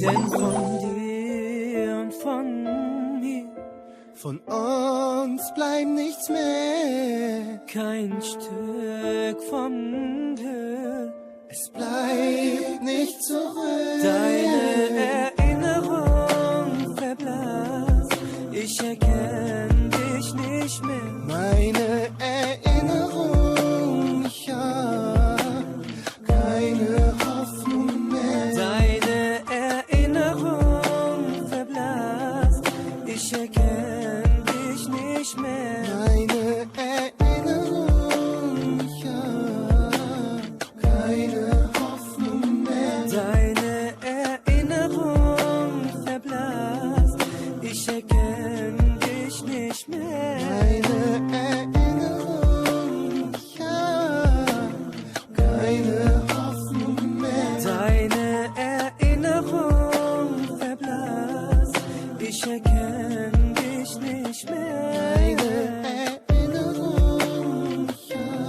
Denn von dir und von mir, von uns bleibt nichts mehr. kein Stück vom Glück. Es bleibt nicht zurück. Deine Erinnerung verblasst, ich erkenn dich nicht mehr. Meine Erinnerung, ich hab keine Hoffnung mehr. Deine Erinnerung verblasst, ich erkenn dich nicht mehr. Meine Erinnerung, ich hab keine Hoffnung mehr. Deine Erinnerung verblasst, ich erkenn dich nicht mehr. Meine Erinnerung, ich hab keine Hoffnung mehr. Deine Erinnerung verblasst, ich erkenn dich nicht mehr. Meine